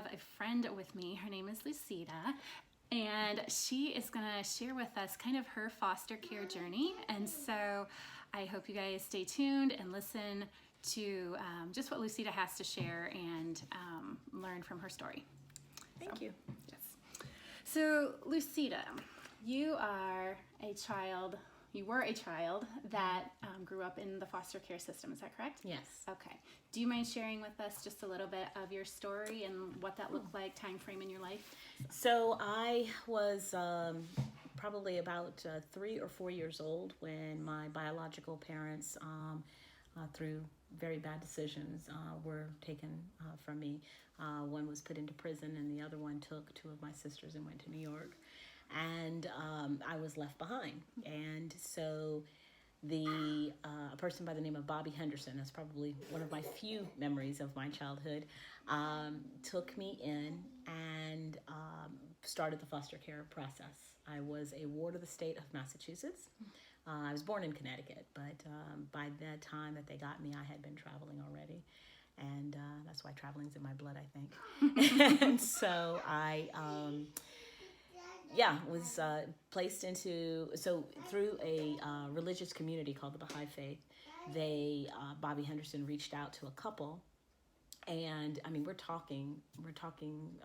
have a friend with me. Her name is Lucita, and she is going to share with us kind of her foster care journey. And so I hope you guys stay tuned and listen to just what Lucita has to share and learn from her story. Thank you. Yes. So Lucita, you are a child. You were a child that grew up in the foster care system. Is that correct? Yes. Okay. Do you mind sharing with us just a little bit of your story and what that looked like, time frame in your life? So I was probably about 3 or 4 years old when my biological parents, through very bad decisions, were taken from me. One was put into prison, and the other one took 2 of my sisters and went to New York. And I was left behind. And so a person by the name of Bobby Henderson, that's probably one of my few memories of my childhood, took me in and started the foster care process. I was a ward of the state of Massachusetts. I was born in Connecticut, but by the time that they got me, I had been traveling already. And that's why traveling's in my blood, I think. And so I... was placed through a religious community called the Baha'i Faith. Bobby Henderson reached out to a couple, and I mean, we're talking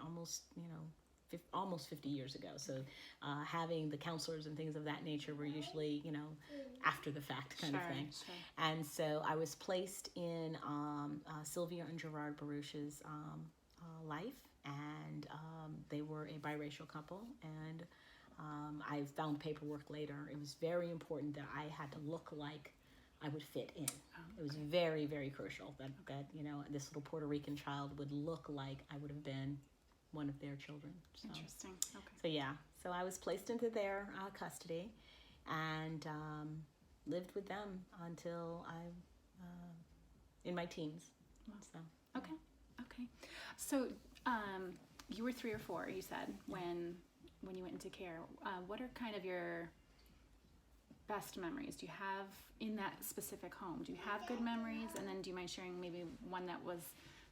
almost 50 years ago. So having the counselors and things of that nature were usually, after the fact kind of thing. Sure. And so I was placed in Sylvia and Gerard Baruch's life. And they were a biracial couple, and I found paperwork later. It was very important that I had to look like I would fit in. It was very, very crucial that this little Puerto Rican child would look like I would have been one of their children. So, interesting. Okay. So I was placed into their custody and lived with them until in my teens. Wow. So Okay. So you were 3 or 4, you said, when you went into care. What are kind of your best memories do you have in that specific home? Do you have good memories? And then do you mind sharing maybe one that was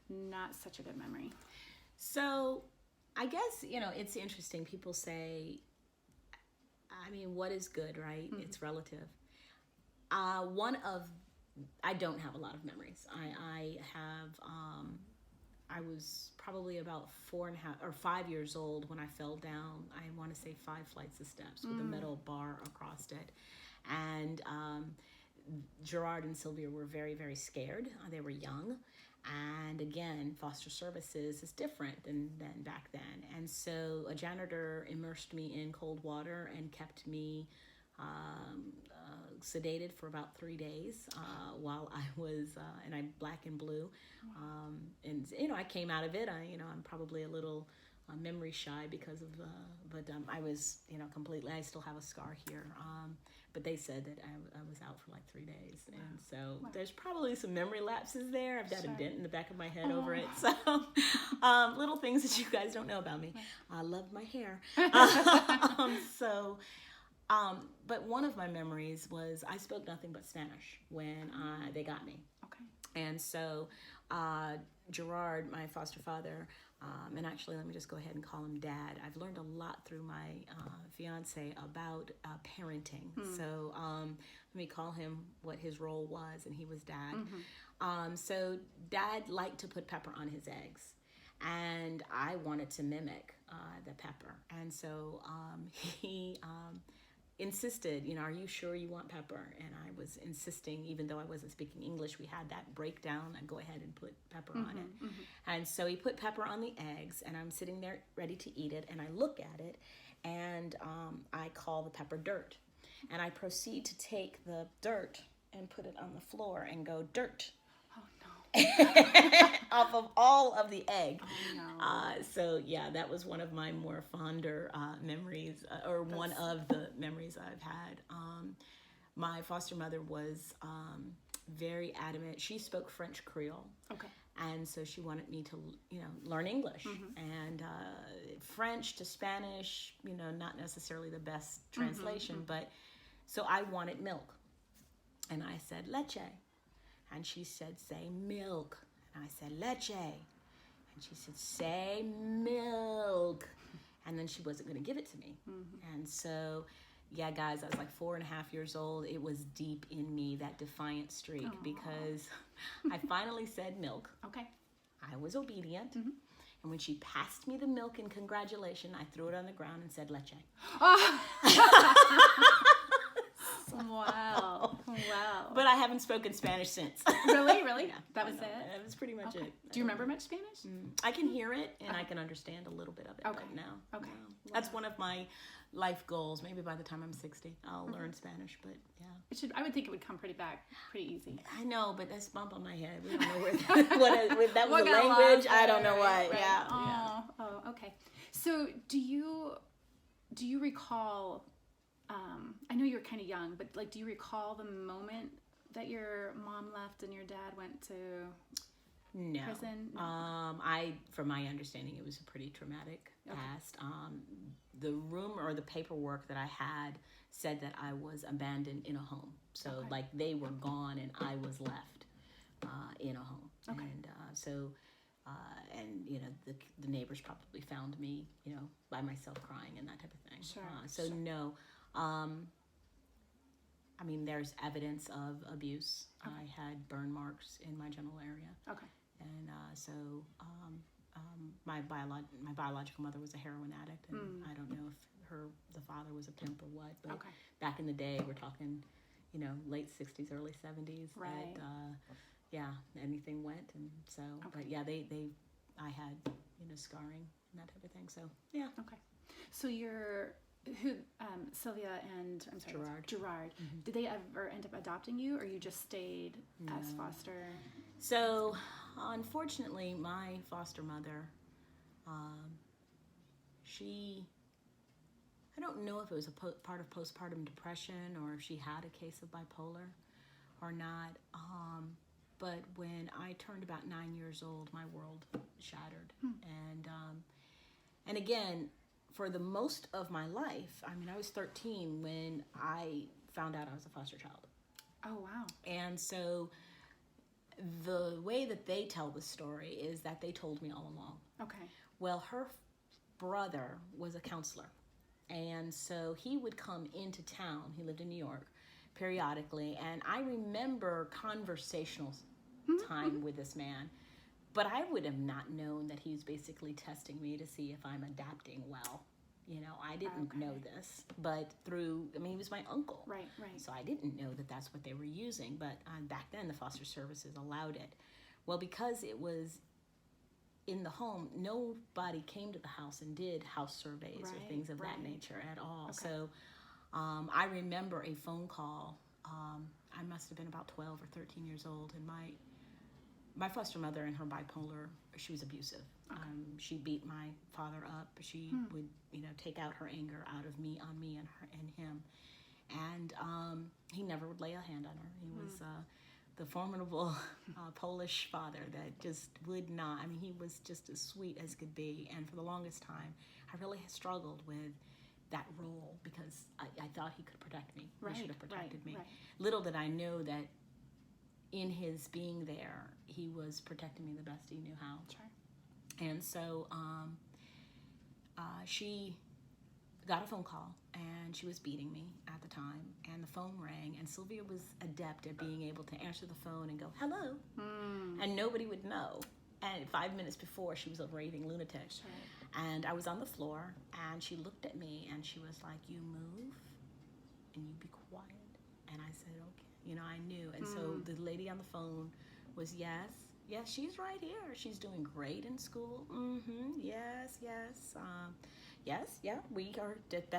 not such a good memory? So I guess, it's interesting. People say, I mean, what is good, right? Mm-hmm. It's relative. I don't have a lot of memories. I was probably about 4.5 or 5 years old when I fell down. I want to say 5 flights of steps with a metal bar across it. And Gerard and Sylvia were very, very scared. They were young. And again, foster services is different than back then. And so a janitor immersed me in cold water and kept me sedated for about 3 days while I was, and I black and blue. And I came out of it. I'm probably a little memory shy because of, but I was, completely, I still have a scar here. But they said that I was out for like 3 days. Wow. And so there's probably some memory lapses there. I've got a dent in the back of my head over it. So little things that you guys don't know about me. I love my hair. But one of my memories was I spoke nothing but Spanish when they got me. Okay. And so Gerard, my foster father, and actually let me just go ahead and call him Dad. I've learned a lot through my fiance about parenting. So let me call him what his role was, and he was Dad. Mm-hmm. So Dad liked to put pepper on his eggs. And I wanted to mimic the pepper. And so he insisted, are you sure you want pepper? And I was insisting, even though I wasn't speaking English, we had that breakdown. I'd go ahead and put pepper on it. Mm-hmm. And so he put pepper on the eggs, and I'm sitting there ready to eat it. And I look at it, and I call the pepper dirt. And I proceed to take the dirt and put it on the floor and go, dirt. Off of all of the egg. Oh, no. So yeah, that was one of my more fonder memories, one of the memories I've had. My foster mother was very adamant. She spoke French Creole. Okay. And so she wanted me to, learn English. Mm-hmm. And French to Spanish, not necessarily the best translation, mm-hmm. but so I wanted milk. And I said, leche. And she said, say milk. And I said, leche. And she said, say milk. And then she wasn't going to give it to me. And so, yeah, guys, I was like 4.5 years old. It was deep in me, that defiant streak, because I finally said milk. Okay. I was obedient. And when she passed me the milk in congratulation, I threw it on the ground and said, leche. Wow. Wow. But I haven't spoken Spanish since. Really? Really? Yeah, That was I know. it? That was pretty much Okay. it. Do you remember much Spanish? I can hear it and I can understand a little bit of it. Okay. But no. Okay. No. That's one of my life goals. Maybe by the time I'm 60, I'll learn Spanish. But yeah. It should. I would think it would come pretty easy. I know, but that's bump on my head. We don't know where if that was What a got language. lost I don't know there, what. right? Yeah. Oh, oh, okay. So do you recall? I know you were kind of young, but like, do you recall the moment that your mom left and your dad went to No. prison? No. From my understanding, it was a pretty traumatic past. The rumor or the paperwork that I had said that I was abandoned in a home. So like they were gone and I was left in a home. Okay. And and you know the neighbors probably found me, you know, by myself crying and that type of thing. Sure. So no. I mean, there's evidence of abuse. Okay. I had burn marks in my genital area. Okay. And my biological mother was a heroin addict, and I don't know if the father was a pimp or what. But back in the day, we're talking, you know, late 60s, early 70s. Right. That, yeah, anything went, and so. But yeah, I had, you know, scarring and that type of thing. So yeah. Okay. So Sylvia and I'm sorry, Gerard. Did they ever end up adopting you, or you just stayed as foster? So, unfortunately, my foster mother, I don't know if it was a part of postpartum depression or if she had a case of bipolar or not. But when I turned about 9 years old, my world shattered. And again, for the most of my life, I mean, I was 13 when I found out I was a foster child. Oh, wow. And so the way that they tell the story is that they told me all along. Okay. Well, her brother was a counselor. And so he would come into town. He lived in New York periodically. And I remember conversational time with this man. But I would have not known that he was basically testing me to see if I'm adapting well. You know, I didn't know this, but he was my uncle. Right. So I didn't know that that's what they were using, but back then the foster services allowed it. Well, because it was in the home, nobody came to the house and did house surveys or things of that nature at all. Okay. So I remember a phone call. I must have been about 12 or 13 years old, and my foster mother and her bipolar, she was abusive. Okay. She beat my father up. She would, you know, take out her anger out of me, on me and him. And he never would lay a hand on her. He was the formidable Polish father that just would not, I mean, he was just as sweet as could be. And for the longest time, I really struggled with that role because I thought he could protect me. He should have protected me. Right. Little did I know that in his being there, he was protecting me the best he knew how. Sure. And so she got a phone call, and she was beating me at the time, and the phone rang, and Sylvia was adept at being able to answer the phone and go, hello, and nobody would know. And 5 minutes before, she was a raving lunatic. Sure. And I was on the floor, and she looked at me, and she was like, you move, and you be quiet. And I said, okay. You know, I knew. And so the lady on the phone was, yes, she's right here. She's doing great in school. Yes. We are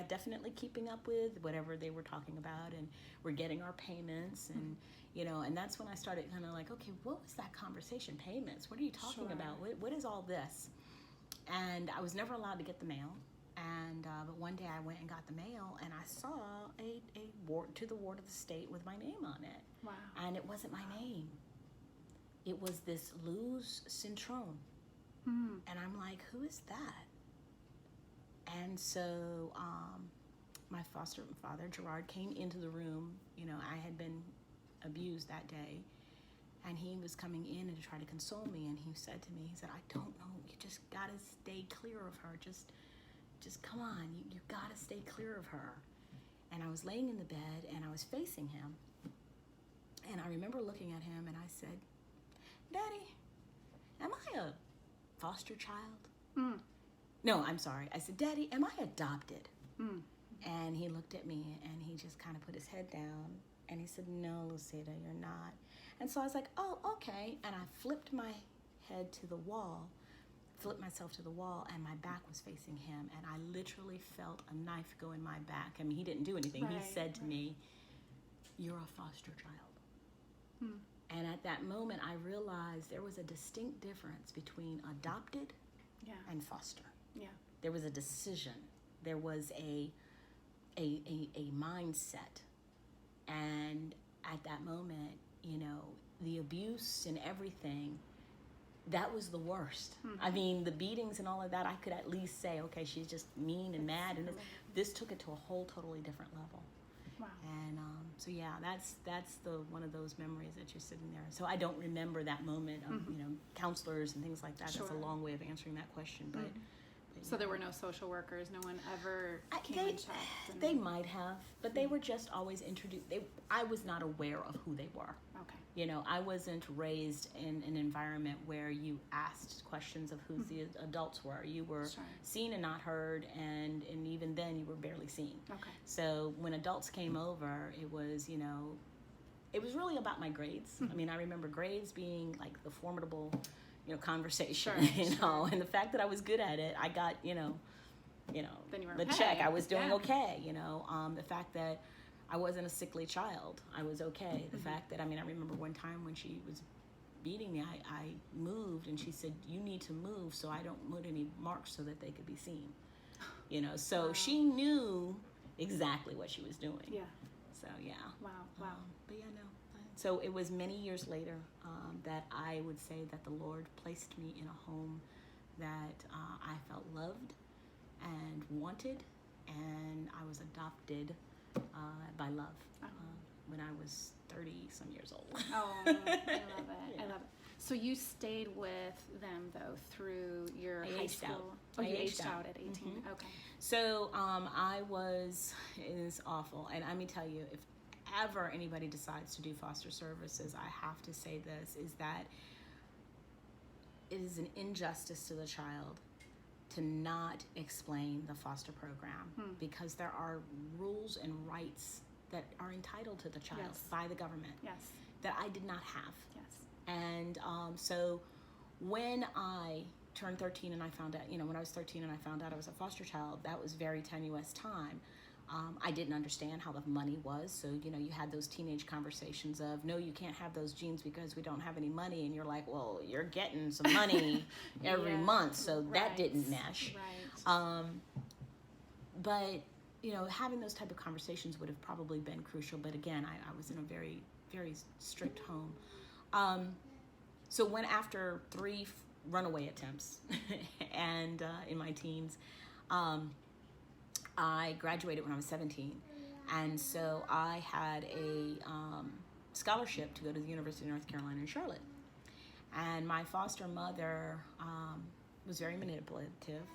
definitely keeping up with whatever they were talking about, and we're getting our payments. And, you know, and that's when I started kind of like, okay, what was that conversation? Payments? What are you talking about? What is all this? And I was never allowed to get the mail. And but one day I went and got the mail, and I saw a ward to the ward of the state with my name on it. Wow! And it wasn't my name. It was this Luz Cintrone. And I'm like, who is that? And so my foster father Gerard came into the room. You know, I had been abused that day, and and he was coming in and to try to console me, and he said to me, he said, I don't know, you just gotta stay clear of her. Just come on, you gotta stay clear of her. And I was laying in the bed and I was facing him. And I remember looking at him and I said, Daddy, am I a foster child? Mm. No, I'm sorry. I said, Daddy, am I adopted? Mm. And he looked at me and he just kind of put his head down and he said, no, Lucita, you're not. And so I was like, oh, okay. And I flipped my head to the wall, flipped myself to the wall, and my back was facing him. And I literally felt a knife go in my back. I mean, he didn't do anything. Right, He said to me, you're a foster child. Mm. And at that moment, I realized there was a distinct difference between adopted Yeah. and foster. Yeah. There was a decision. There was a mindset. And at that moment, you know, the abuse and everything, that was the worst. Mm-hmm. I mean, the beatings and all of that, I could at least say, okay, she's just mean and mad. And this took it to a whole totally different level. Wow. And so yeah, that's the one of those memories that you're sitting there. So I don't remember that moment of Mm-hmm. you know, counselors and things like that. Sure. That's a long way of answering that question, but. Mm. but So yeah. there were no social workers. No one ever came and checked. And... They might have, but they were just always introduced. I was not aware of who they were. Okay. You know, I wasn't raised in an environment where you asked questions of who the adults were. You were Sure. seen and not heard, and even then you were barely seen. Okay. So when adults came over, it was, you know, it was really about my grades. I mean, I remember grades being like the formidable, you know, conversation, Sure, you sure. know, and the fact that I was good at it, I got, you know, Then you were the okay. check. I was doing Yeah. okay, you know. The fact that I wasn't a sickly child, I was okay. The fact that, I mean, I remember one time when she was beating me, I moved and she said, you need to move so I don't put any marks so that they could be seen. You know, so Wow. she knew exactly what she was doing. Yeah. So, yeah. Wow. Wow. But yeah, no. So it was many years later that I would say that the Lord placed me in a home that I felt loved and wanted, and I was adopted by love when I was 30-some years old. Oh, I love it. Yeah. I love it. So you stayed with them though through your I high aged school. out. Oh, I you aged aged out. out at 18. Mhm. Okay. So it is awful. And let me tell you, if ever anybody decides to do foster services, I have to say this, is that it is an injustice to the child to not explain the foster program because there are rules and rights that are entitled to the child Yes. by the government Yes. that I did not have. Yes. And so when I turned 13 and I found out, you know, when I was 13 and I found out I was a foster child, that was very tenuous time. I didn't understand how the money was. So, you know, you had those teenage conversations of, no, you can't have those jeans because we don't have any money. And you're like, well, you're getting some money every Yeah. month. So that Right. didn't mesh. Right. But, you know, having those type of conversations would have probably been crucial. But again, I was in a very, very strict home. So when after 3 runaway attempts and in my teens, I graduated when I was 17. And so I had a scholarship to go to the University of North Carolina in Charlotte. And my foster mother was very manipulative.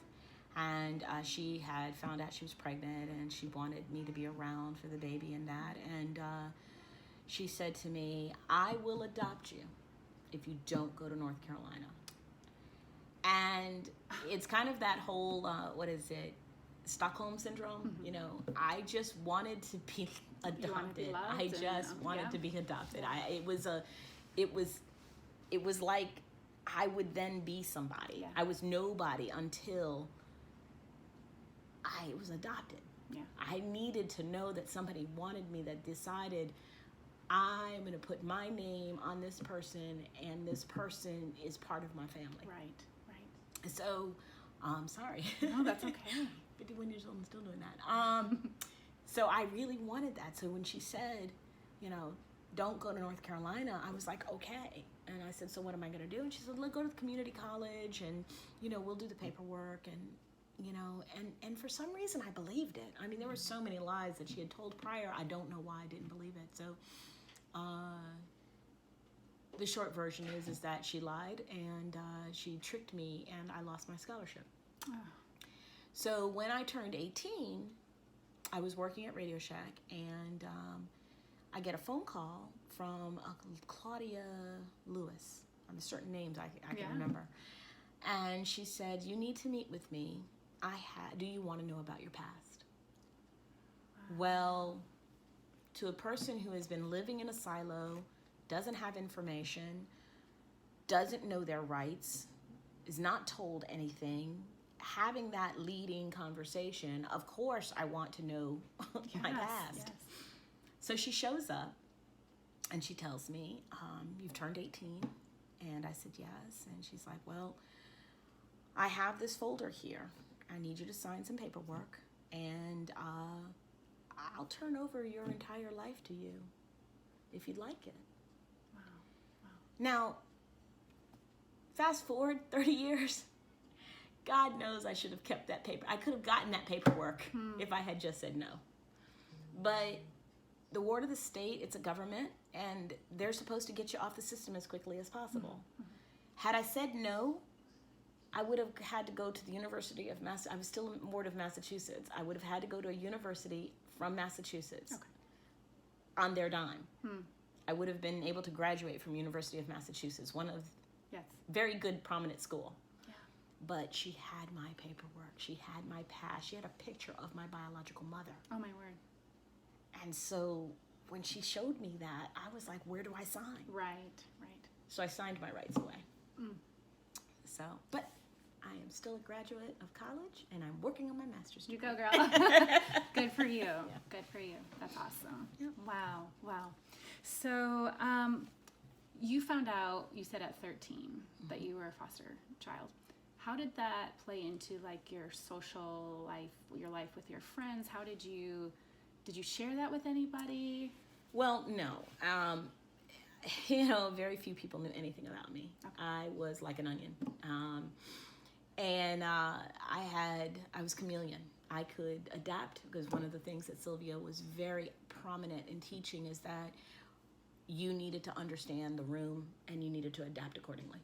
And she had found out she was pregnant and she wanted me to be around for the baby and that. And she said to me, I will adopt you if you don't go to North Carolina. And it's kind of that whole, Stockholm syndrome. Mm-hmm. You know, I just wanted to be adopted. wanted to be loved I and, just wanted yeah. to be adopted. It was like I would then be somebody. Yeah. I was nobody until I was adopted. Yeah. I needed to know that somebody wanted me, that decided I'm going to put my name on this person and this person is part of my family. Right. Right. So, sorry. No, that's okay. 51 years old and still doing that. So I really wanted that. So when she said, you know, don't go to North Carolina, I was like, okay. And I said, so what am I going to do? And she said, look, go to the community college and, you know, we'll do the paperwork. And, you know, and for some reason I believed it. I mean, there were so many lies that she had told prior. I don't know why I didn't believe it. So the short version is that she lied, and she tricked me, and I lost my scholarship. Oh. So when I turned 18, I was working at Radio Shack, and I get a phone call from Claudia Lewis. Certain names I can remember. And she said, "You need to meet with me. Do you want to know about your past?" Wow. Well, to a person who has been living in a silo, doesn't have information, doesn't know their rights, is not told anything, having that leading conversation, of course I want to know my past. Yes. So she shows up and she tells me, "You've turned 18. And I said, "Yes." And she's like, "Well, I have this folder here. I need you to sign some paperwork, and I'll turn over your entire life to you if you'd like it." Wow. Wow. Now, fast forward 30 years. God knows I should have kept that paper. I could have gotten that paperwork if I had just said no. But the ward of the state, it's a government, and they're supposed to get you off the system as quickly as possible. Mm-hmm. Had I said no, I would have had to go to the University of Massachusetts. I was still in the ward of Massachusetts. I would have had to go to a university from Massachusetts on their dime. I would have been able to graduate from University of Massachusetts, one of very good, prominent school. Yeah. But she had my paperwork. She had my past. She had a picture of my biological mother. Oh, my word. And so when she showed me that, I was like, where do I sign? Right. So I signed my rights away. So, but I am still a graduate of college, and I'm working on my master's degree. You go, girl. Good for you. Yeah. Good for you. That's awesome. Yep. Wow. So you found out, you said at 13, that you were a foster child. How did that play into like your social life, your life with your friends? How did you share that with anybody? Well, no. Very few people knew anything about me. Okay. I was like an onion. And I was chameleon. I could adapt, because one of the things that Sylvia was very prominent in teaching is that you needed to understand the room and you needed to adapt accordingly.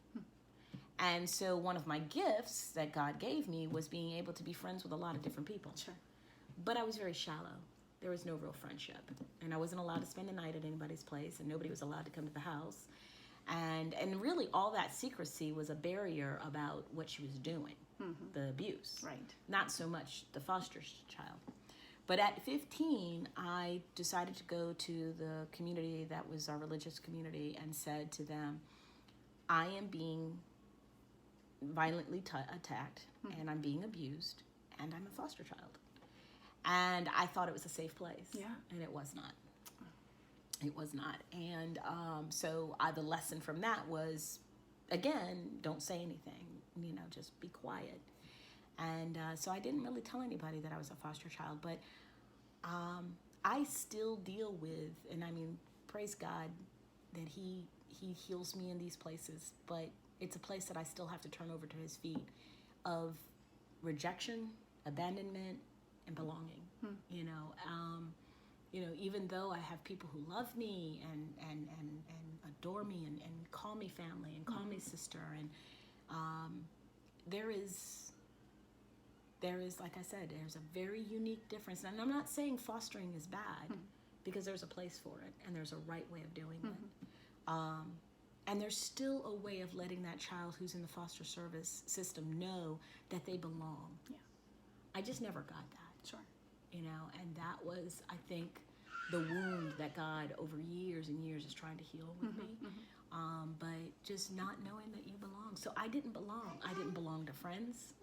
And so one of my gifts that God gave me was being able to be friends with a lot of different people. Sure. But I was very shallow. There was no real friendship. And I wasn't allowed to spend the night at anybody's place, and nobody was allowed to come to the house. And really all that secrecy was a barrier about what she was doing, the abuse. Right. Not so much the foster child. But at 15, I decided to go to the community that was our religious community and said to them, I am being violently attacked, and I'm being abused, and I'm a foster child. And I thought it was a safe place. Yeah. And it was not. It was not. And so the lesson from that was, again, don't say anything. Just be quiet. And so I didn't really tell anybody that I was a foster child. But I still deal with, and I mean, praise God that He heals me in these places. But it's a place that I still have to turn over to His feet of rejection, abandonment, and belonging. Even though I have people who love me and adore me and call me family and call me sister, and there is, like I said, there's a very unique difference. And I'm not saying fostering is bad, because there's a place for it and there's a right way of doing it. And there's still a way of letting that child who's in the foster service system know that they belong. Yeah. I just never got that. Sure. And that was, I think, the wound that God over years and years is trying to heal with me. But just not knowing that you belong. So I didn't belong. I didn't belong to friends.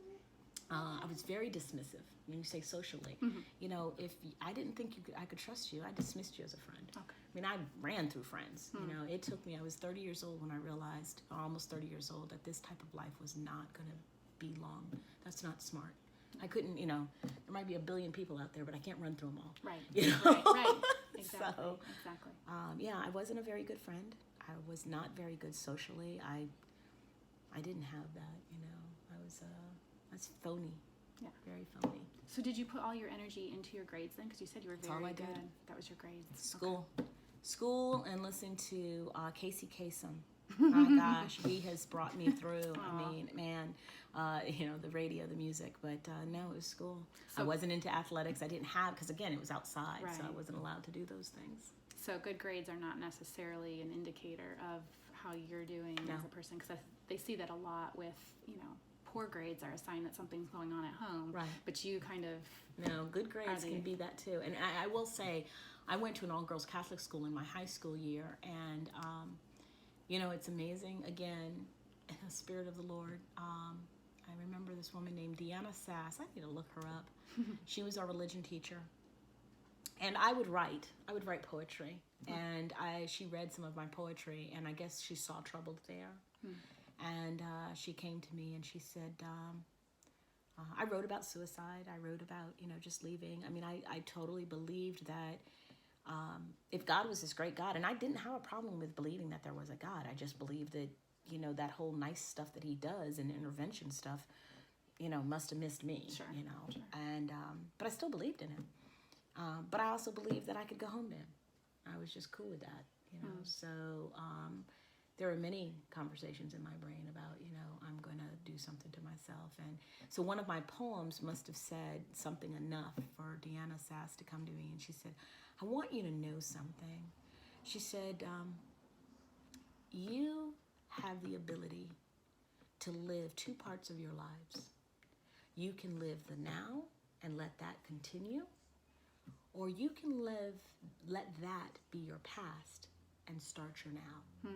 I was very dismissive when you say socially. If I didn't think I could trust you, I dismissed you as a friend. Okay. I mean, I ran through friends. It took me, I was 30 years old when I realized, or almost 30 years old, that this type of life was not going to be long. That's not smart. I couldn't, there might be a billion people out there, but I can't run through them all. Right. Right. Exactly. So, exactly. I wasn't a very good friend. I was not very good socially. I didn't have that, I was phony. Yeah. Very phony. So did you put all your energy into your grades then? Because you said you were very all I good. did. That was your grades. School. Okay. School and listen to Casey Kasem. My gosh, he has brought me through. I mean, man, the radio, the music, but no, it was school. I wasn't into athletics. I didn't have, because again, it was outside, Right. so I wasn't allowed to do those things. So good grades are not necessarily an indicator of how you're doing as a person, because they see that a lot with, poor grades are a sign that something's going on at home. Right. But you kind of... No, good grades can be that too. And I will say, I went to an all-girls Catholic school in my high school year, and it's amazing, again, in the Spirit of the Lord. I remember this woman named Deanna Sass. I need to look her up. She was our religion teacher. And I would write poetry. And she read some of my poetry, and I guess she saw trouble there. And she came to me and she said, I wrote about suicide. I wrote about, just leaving. I mean, I totally believed that if God was this great God, and I didn't have a problem with believing that there was a God. I just believed that, that whole nice stuff that he does and intervention stuff, must have missed me, Sure. Sure. And, but I still believed in him. But I also believed that I could go home to him. I was just cool with that, So there were many conversations in my brain about, I'm going to do something to myself. And so one of my poems must have said something enough for Deanna Sass to come to me. And she said, I want you to know something. She said, you have the ability to live two parts of your lives. You can live the now and let that continue, or you can let that be your past and start your now.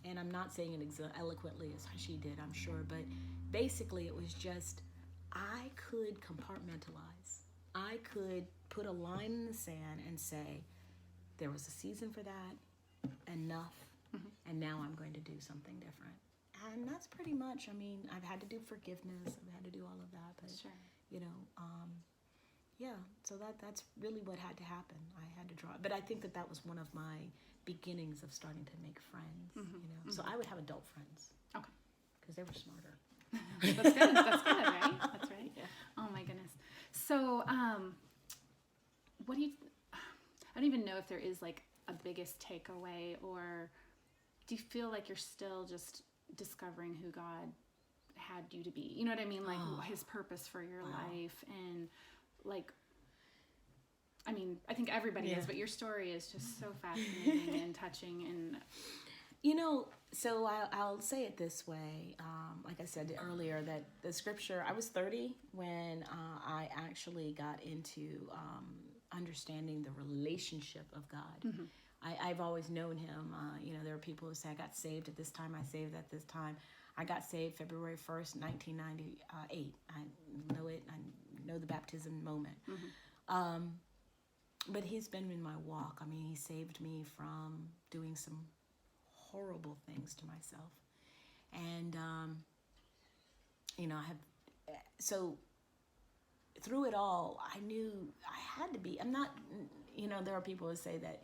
And I'm not saying it eloquently as she did, I'm sure, but basically it was just, I could compartmentalize. I could put a line in the sand and say, there was a season for that, enough, and now I'm going to do something different. And that's pretty much, I've had to do forgiveness, I've had to do all of that, but, Sure. So that's really what had to happen. I had to draw, but I think that was one of my beginnings of starting to make friends, So I would have adult friends. Okay. Because they were smarter. That's good, right? That's right. Yeah. Oh my goodness. So, what do you, I don't even know if there is like a biggest takeaway, or do you feel like you're still just discovering who God had you to be? You know what I mean? Like his purpose for your life, and like, I think everybody is, but your story is just so fascinating and touching. And so I'll say it this way. Like I said earlier, that the scripture, I was 30 when I actually got into understanding the relationship of God. I've always known him. There are people who say, I got saved at this time, I saved at this time. I got saved February 1st, 1998. I know it. I know the baptism moment. But he's been in my walk. He saved me from doing some horrible things to myself. And, so through it all, I knew I had to be. I'm not, there are people who say that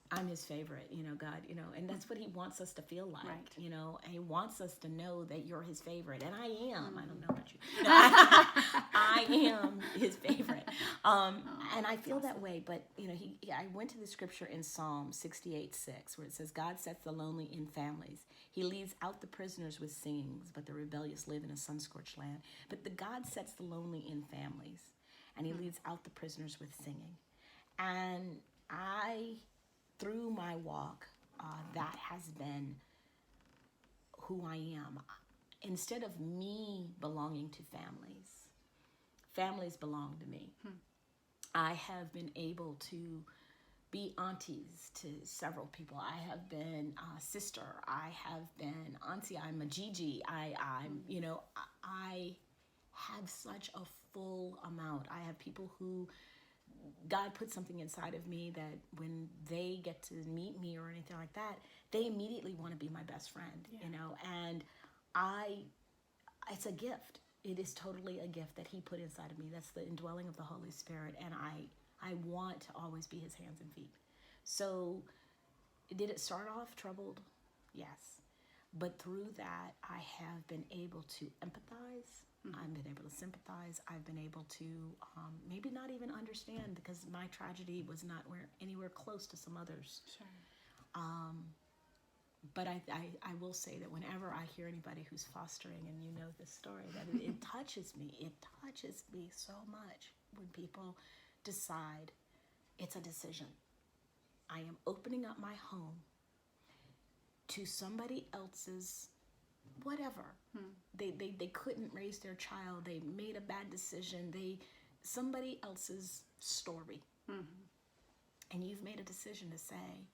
I'm his favorite, God, and that's what he wants us to feel like, right. And he wants us to know that you're his favorite. And I am. I don't know about you. No, I am his favorite. And I feel that way. But, I went to the scripture in Psalm 68:6, where it says, God sets the lonely in families. He leads out the prisoners with singings, but the rebellious live in a sun-scorched land. But the God sets the lonely in families, and he leads out the prisoners with singing. And through my walk, that has been who I am. Instead of me belonging to families belong to me. I have been able to be aunties to several people. I have been a sister. I have been auntie. I'm a Gigi. I have such a full amount. I have people who God put something inside of me that when they get to meet me or anything like that, they immediately want to be my best friend, and it's a gift. It is totally a gift that he put inside of me. That's the indwelling of the Holy Spirit, and I want to always be his hands and feet. So did it start off troubled? Yes. But through that, I have been able to empathize. I've been able to sympathize. I've been able to maybe not even understand, because my tragedy was not anywhere close to some others. Sure. But I will say that whenever I hear anybody who's fostering, and you know this story, that it touches me. It touches me so much when people decide it's a decision. I am opening up my home to somebody else's whatever. They couldn't raise their child. They made a bad decision. Somebody else's story. And you've made a decision to say,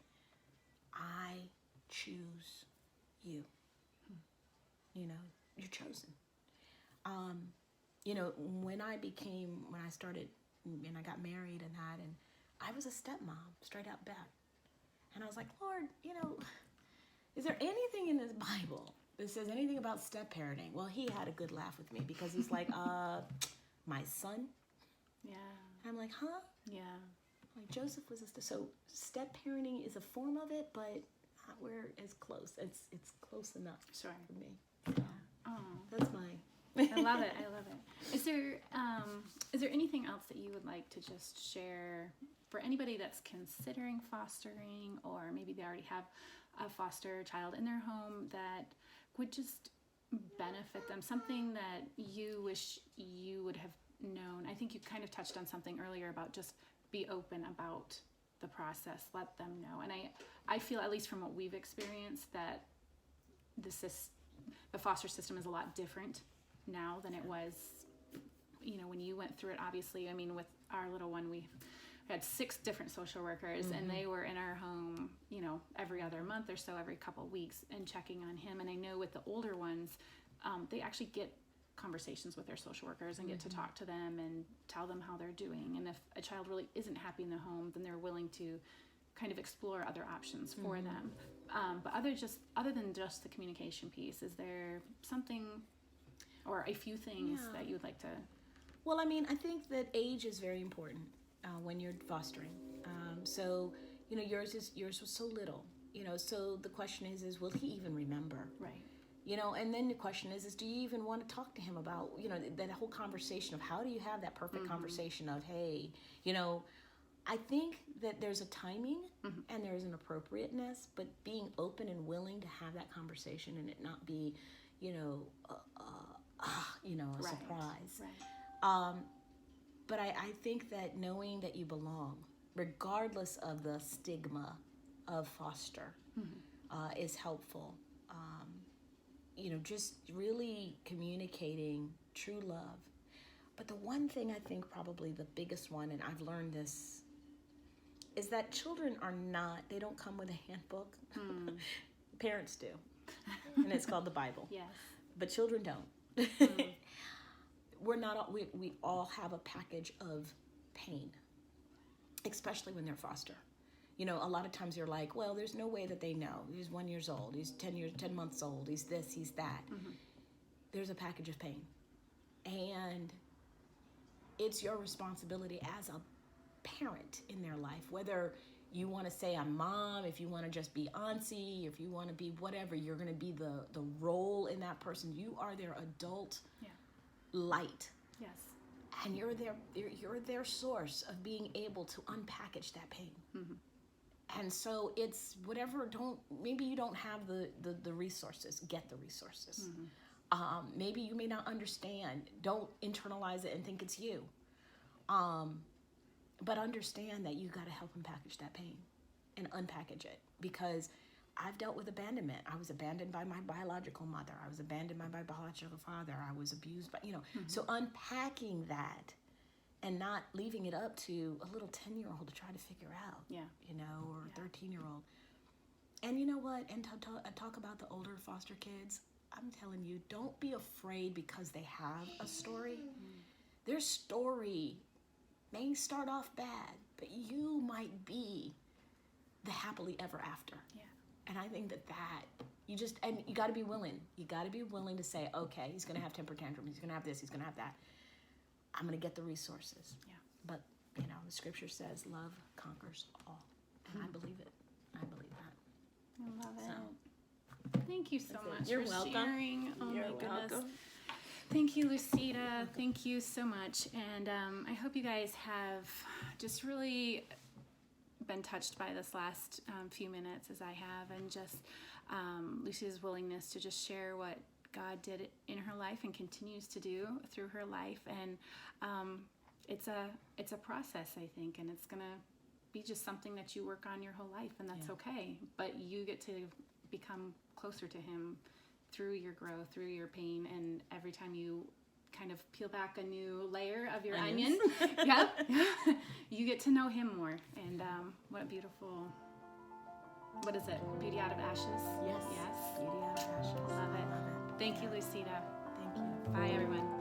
I choose you. You know, you're chosen. You know, when I started and I got married and I was a stepmom straight out bat. And I was like, Lord, you know, is there anything in this Bible that says anything about step parenting? Well, he had a good laugh with me, because he's like, my son? Yeah. And I'm like, huh? Yeah. Like, Joseph was so step parenting is a form of it, but we're as close. It's close enough Sure. for me. So, Oh, that's my... I love it. I love it. Is there anything else that you would like to just share for anybody that's considering fostering, or maybe they already have a foster child in their home, that would just benefit them? Something that you wish you would have known. I think you kind of touched on something earlier about just be open about the process, let them know. And I feel, at least from what we've experienced, that the foster system is a lot different now than it was, you know, when you went through it. Obviously, I mean, with our little one, we had 6 different social workers, and they were in our home, you know, every other month or so, every couple of weeks, and checking on him. And I know with the older ones, they actually get conversations with their social workers and get to talk to them and tell them how they're doing. And if a child really isn't happy in the home, then they're willing to kind of explore other options for them. But other than just the communication piece, is there something or a few things that you would like to? Well, I mean, I think that age is very important when you're fostering. So, you know, yours was so little, you know, so the question is will he even remember? Right. You know, and then the question is do you even want to talk to him about, you know, that whole conversation of how do you have that perfect conversation of, hey, you know, I think that there's a timing and there's an appropriateness, but being open and willing to have that conversation and it not be, you know, a surprise. Right. But I think that knowing that you belong, regardless of the stigma of foster, is helpful. You know, just really communicating true love. But the one thing I think probably the biggest one, and I've learned this, is that children they don't come with a handbook. Parents do. And it's called the Bible. Yes. But children don't. We all have a package of pain, especially when they're foster. You know, a lot of times you're like, well, there's no way that they know. He's 1 year old. He's 10 months old. He's this, he's that. There's a package of pain. And it's your responsibility as a parent in their life, whether you want to say I'm mom, if you want to just be auntie, if you want to be whatever, you're going to be the role in that person. You are their adult light. Yes. And you're their source of being able to unpackage that pain. And so it's whatever, maybe you don't have the resources, get the resources. Maybe you may not understand, don't internalize it and think it's you. But understand that you got to help them package that pain and unpackage it, because I've dealt with abandonment. I was abandoned by my biological mother. I was abandoned by my biological father. I was abused by, so unpacking that and not leaving it up to a little 10-year-old to try to figure out, or a 13-year-old. And you know what? And talk about the older foster kids. I'm telling you, don't be afraid because they have a story. Their story may start off bad, but you might be the happily ever after. Yeah. And I think that you got to be willing. You got to be willing to say, okay, he's going to have temper tantrums. He's going to have this. He's going to have that. I'm going to get the resources. Yeah. But, the scripture says love conquers all. And I believe it. I believe that. I love it. Thank you so much You're for welcome. sharing. Oh You're my goodness. welcome. Thank you, Lucita. Thank you so much. And I hope you guys have just really been touched by this last few minutes as I have, and just Lucita's willingness to just share what God did in her life and continues to do through her life. And it's a process, I think, and it's gonna be just something that you work on your whole life, and that's okay. But you get to become closer to Him through your growth, through your pain, and every time you kind of peel back a new layer of your onion, you get to know Him more. And what a beautiful, what is it? Beauty out of ashes? Yes. Yes. Beauty out of ashes. Love it. Love it. Thank you, Lucita. Thank you. Bye, everyone.